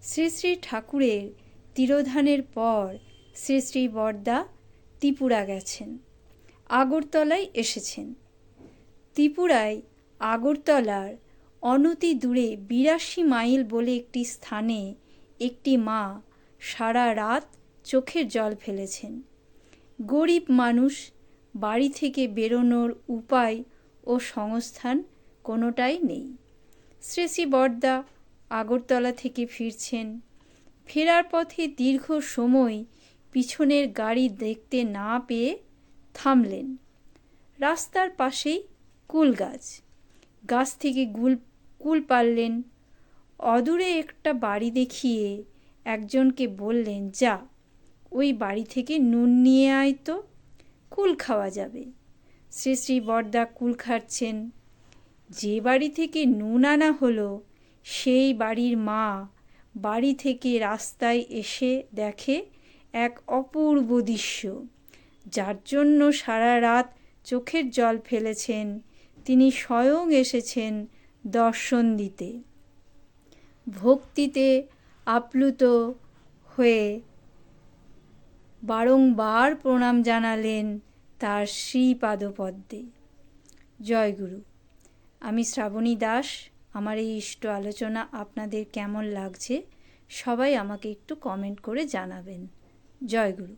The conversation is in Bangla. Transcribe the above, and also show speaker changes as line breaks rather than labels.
শ্রী শ্রী ঠাকুরের তিরোধানের পর শ্রী শ্রী বরদা ত্রিপুরা গেছেন, আগরতলায় এসেছেন। ত্রিপুরায় আগরতলার অনতি দূরে ৮২ মাইল বলে একটি স্থানে একটি মা সারা রাত চোখের জল ফেলেছেন। গরিব মানুষ, বাড়ি থেকে বেরোনোর উপায় ও সংস্থান কোনোটাই নেই। শ্রী শ্রী বরদা আগরতলা থেকে ফিরছেন। ফেরার পথে দীর্ঘ সময় পিছনের গাড়ি দেখতে না পেয়ে থামলেন। রাস্তার পাশেই কুল গাছ, গাছ থেকে কুল পারলেন। অদূরে একটা বাড়ি দেখিয়ে একজনকে বললেন, যা ওই বাড়ি থেকে নুন নিয়ে আয় তো, কুল খাওয়া যাবে। শ্রী শ্রী বরদা কুল খাচ্ছেন। যে বাড়ি থেকে নুন আনা হলো সেই বাড়ির মা বাড়ি থেকে রাস্তায় এসে দেখে এক অপূর্ব দৃশ্য, যার জন্য সারা রাত চোখের জল ফেলেছেন। তিনি স্বয়ং এসেছেন দর্শন দিতে। ভক্তিতে আপ্লুত হয়ে বারংবার প্রণাম জানালেন তার শ্রীপাদপদ্মে। জয়গুরু। আমি শ্রাবণী দাস। আমার এই ইষ্ট আলোচনা আপনাদের কেমন লাগছে সবাই আমাকে একটু কমেন্ট করে জানাবেন। জয়গুরু।